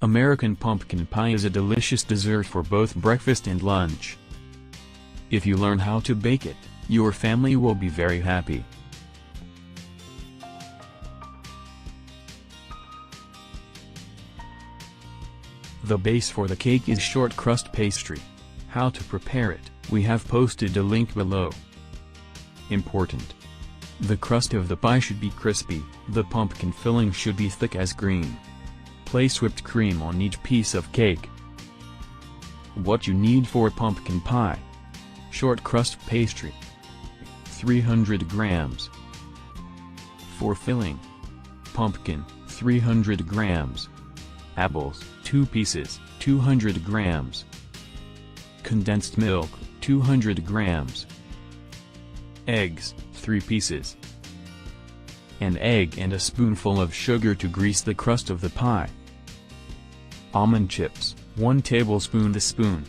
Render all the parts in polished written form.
American pumpkin pie is a delicious dessert for both breakfast and lunch. If you learn how to bake it, your family will be very happy. The base for the cake is short crust pastry. How to prepare it, we have posted a link below. Important. The crust of the pie should be crispy, the pumpkin filling should be thick as green. Place whipped cream on each piece of cake. What you need for pumpkin pie: short crust pastry, 300 grams. For filling: pumpkin, 300 grams. Apples, 2 pieces, 200 grams. Condensed milk, 200 grams. Eggs, 3 pieces. An egg and a spoonful of sugar to grease the crust of the pie. Almond chips, 1 tablespoon. The spoon.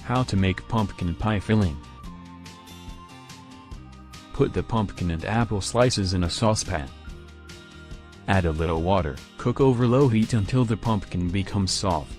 How to make pumpkin pie filling. Put the pumpkin and apple slices in a saucepan. Add a little water, cook over low heat until the pumpkin becomes soft.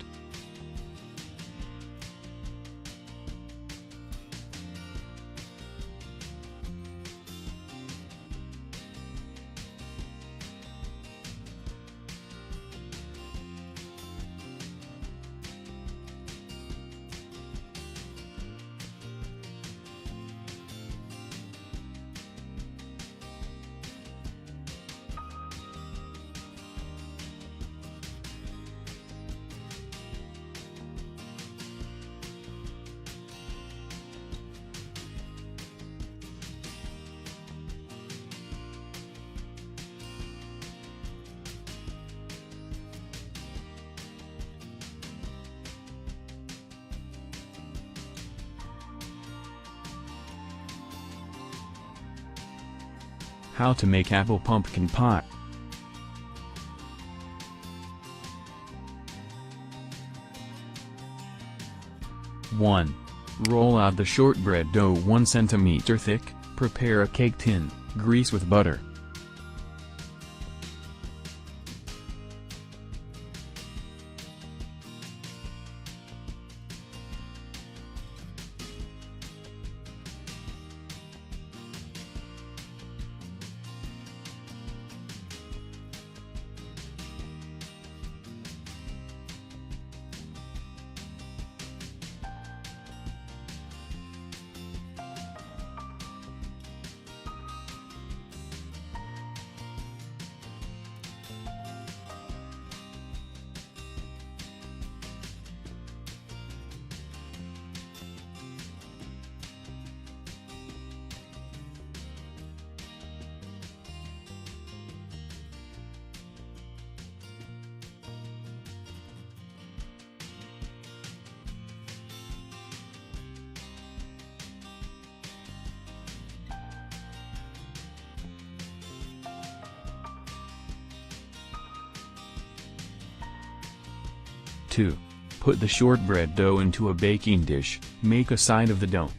How to make apple pumpkin pie. One. Roll out the shortbread dough 1 cm thick, prepare a cake tin, grease with butter. 2. Put the shortbread dough into a baking dish, make a side of the dough.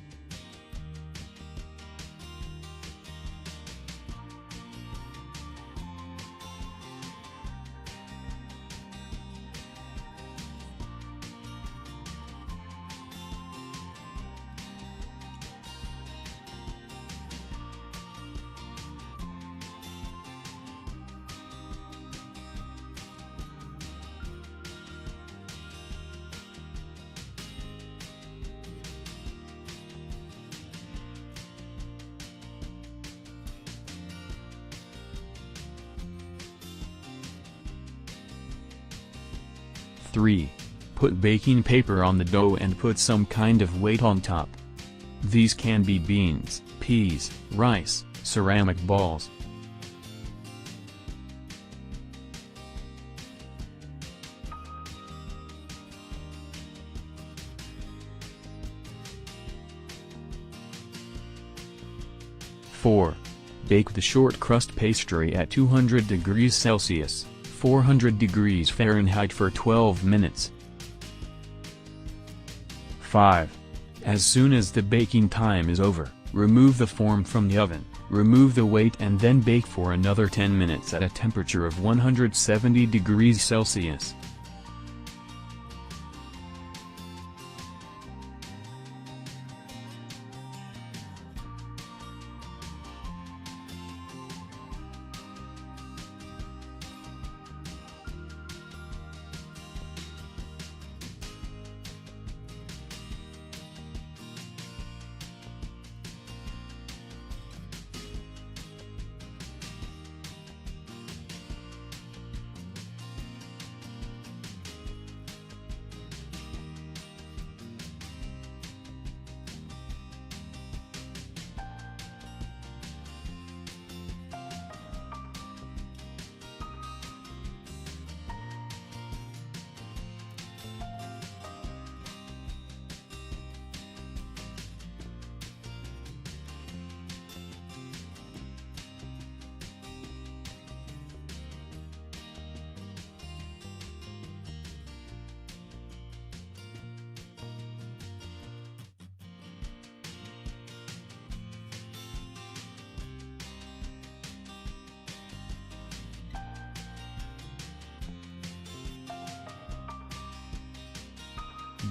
Three. Put baking paper on the dough and put some kind of weight on top. These can be beans, peas, rice, ceramic balls. Four. Bake the short crust pastry at 200 degrees Celsius, 400 degrees Fahrenheit for 12 minutes. 5. As soon as the baking time is over, remove the form from the oven, remove the weight and then bake for another 10 minutes at a temperature of 170 degrees Celsius.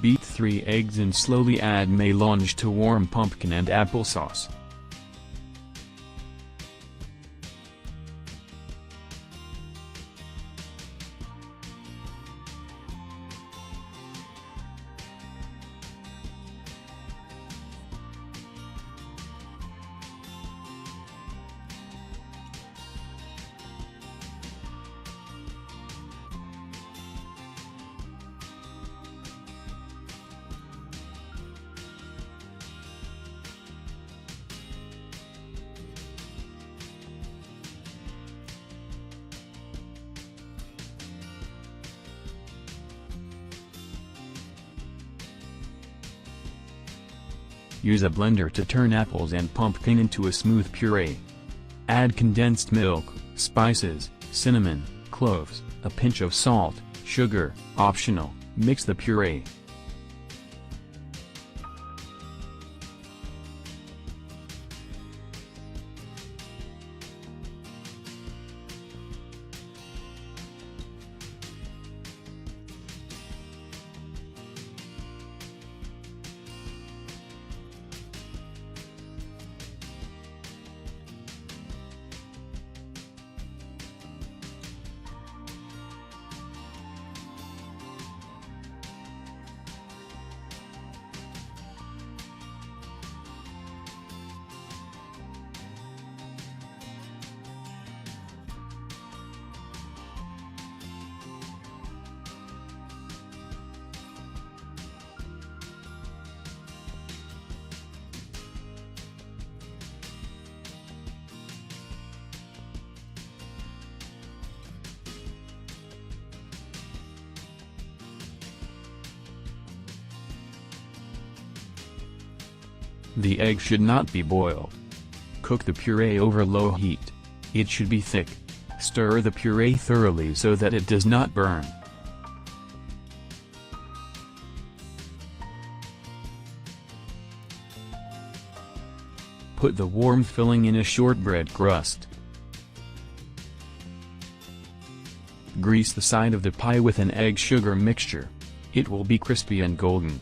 Beat 3 eggs and slowly add mélange to warm pumpkin and applesauce. Use a blender to turn apples and pumpkin into a smooth puree. Add condensed milk, spices, cinnamon, cloves, a pinch of salt, sugar, optional. Mix the puree. The egg should not be boiled. Cook the puree over low heat. It should be thick. Stir the puree thoroughly so that it does not burn. Put the warm filling in a shortbread crust. Grease the side of the pie with an egg-sugar mixture. It will be crispy and golden.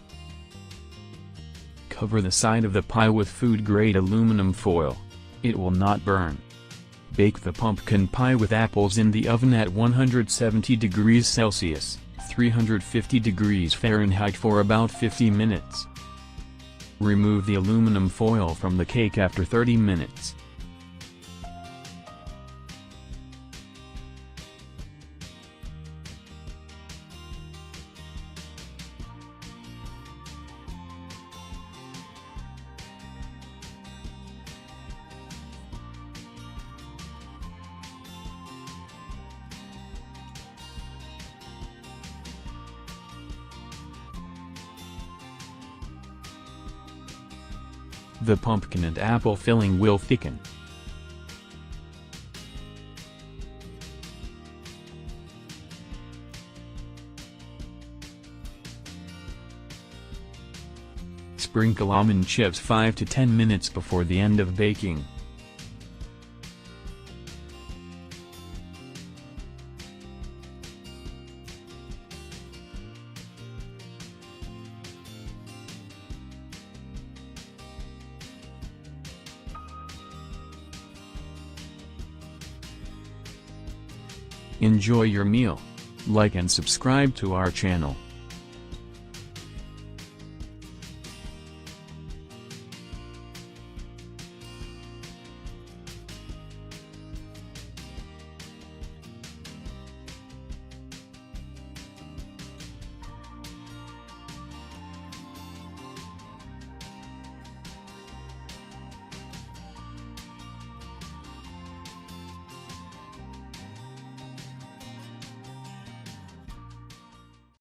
Cover the side of the pie with food-grade aluminum foil. It will not burn. Bake the pumpkin pie with apples in the oven at 170 degrees Celsius, 350 degrees Fahrenheit for about 50 minutes. Remove the aluminum foil from the cake after 30 minutes. The pumpkin and apple filling will thicken. Sprinkle almond chips 5 to 10 minutes before the end of baking. Enjoy your meal. Like and subscribe to our channel.